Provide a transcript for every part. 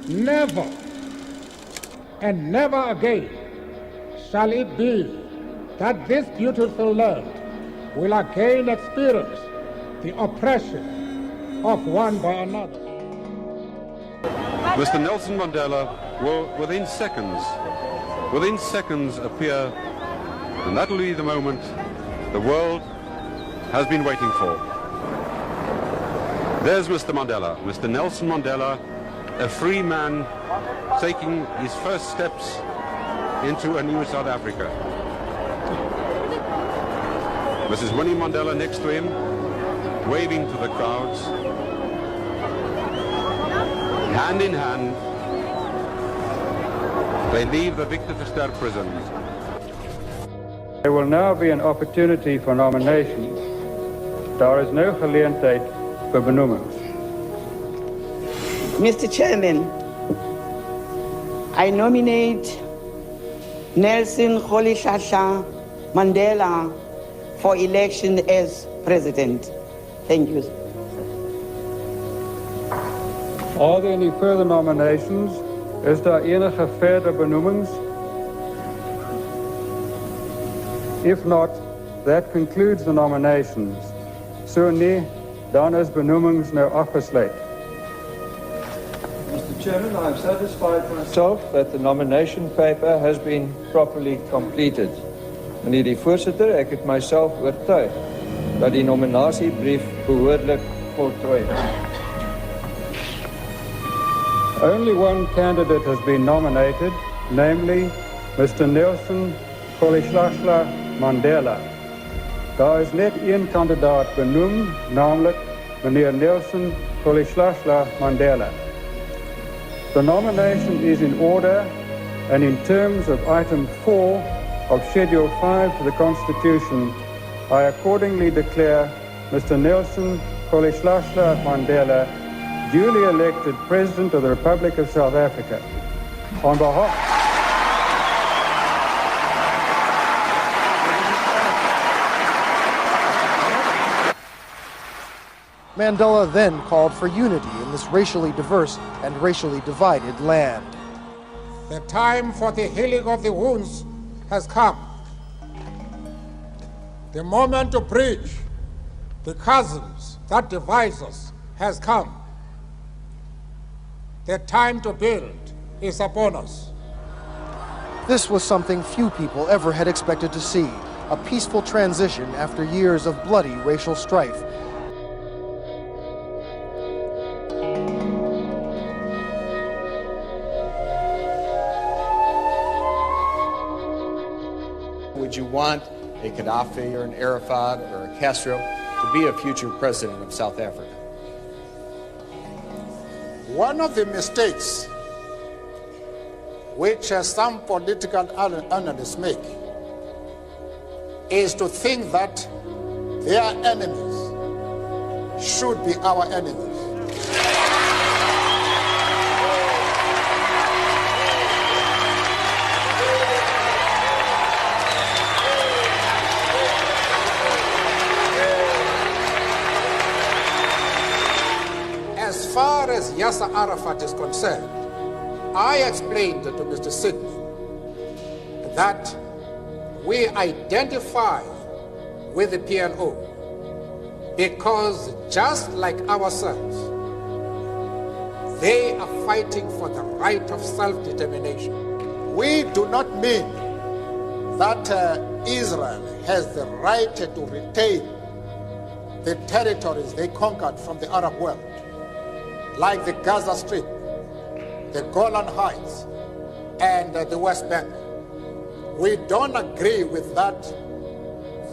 Never and never again shall it be that this beautiful land will again experience the oppression of one by another. Mr. Nelson Mandela will within seconds appear, and that will be the moment the world has been waiting for. There's Mr. Mandela, Mr. Nelson Mandela, a free man taking his first steps into a new South Africa. Mrs. Winnie Mandela next to him, waving to the crowds. Hand in hand, they leave the Victor Verster prison. There will now be an opportunity for nominations. Daar is nou geleentheid vir benoemings. Mr. Chairman, I nominate Nelson Rolihlahla Mandela for election as president. Thank you. Are there any further nominations? Is daar enige verder benoemings? If not, that concludes the nominations. So nee, dan is benoemings nou afgesluit. Mr. Chairman, I have satisfied myself that the nomination paper has been properly completed. Meneer die voorsitter, ek het myself oortuig dat die nominasiebrief behoorlik voltooi is. Only one candidate has been nominated, namely Mr. Nelson Rolihlahla Mandela. Daar is net een kandidaat benoem, namelijk meneer Nelson Rolihlahla Mandela. The nomination is in order, and in terms of item 4 of Schedule 5 to the Constitution, I accordingly declare Mr. Nelson Rolihlahla Mandela duly elected President of the Republic of South Africa. On behalf Mandela then called for unity in this racially diverse and racially divided land. The time for the healing of the wounds has come. The moment to bridge the chasms that divide us has come. The time to build is upon us. This was something few people ever had expected to see, a peaceful transition after years of bloody racial strife. Would you want a Gaddafi or an Arafat or a Castro to be a future president of South Africa? One of the mistakes which some political analysts make is to think that their enemies should be our enemies. As far as Yasser Arafat is concerned, I explained to Mr. Sidney that we identify with the PLO because just like ourselves, they are fighting for the right of self-determination. We do not mean that Israel has the right to retain the territories they conquered from the Arab world, like the Gaza Strip, the Golan Heights, and the West Bank. We don't agree with that.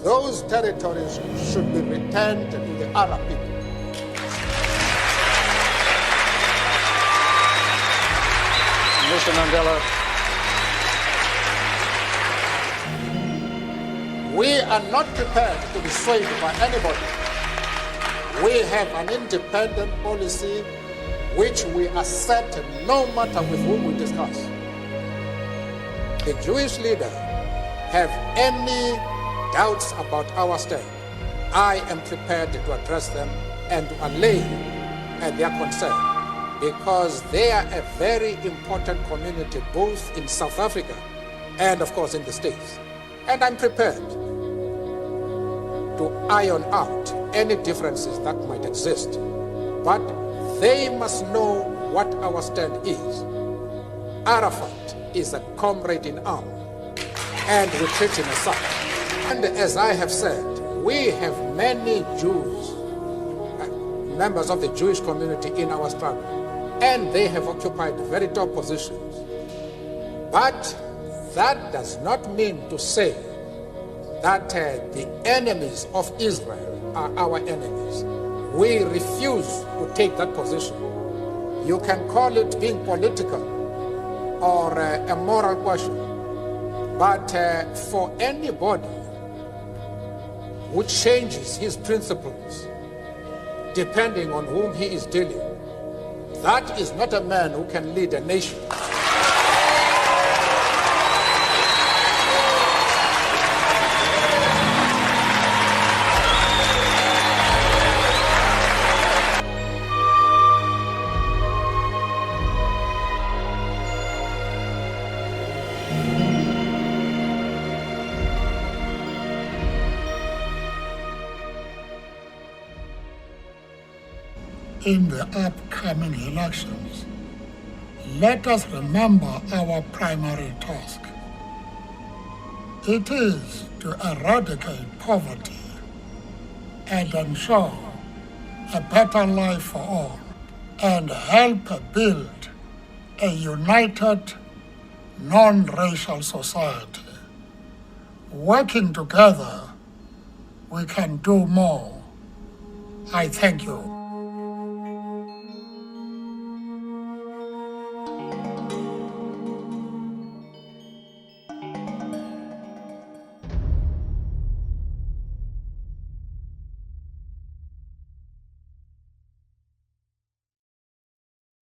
Those territories should be returned to the Arab people. Mr. Mandela, We are not prepared to be swayed by anybody. We have an independent policy which we assert no matter with whom we discuss. The Jewish leaders have any doubts about our stand, I am prepared to address them and to allay their concern, because they are a very important community both in South Africa and of course in the States. And I'm prepared to iron out any differences that might exist. But they must know what our stand is. Arafat is a comrade in arms, and we treat him as such. And as I have said, we have many Jews, members of the Jewish community in our struggle, and they have occupied very top positions. But that does not mean to say that the enemies of Israel are our enemies. We refuse to take that position. You can call it being political or a moral question, but for anybody who changes his principles depending on whom he is dealing, that is not a man who can lead a nation. In the upcoming elections, let us remember our primary task. It is to eradicate poverty and ensure a better life for all, and help build a united, non-racial society. Working together, we can do more. I thank you.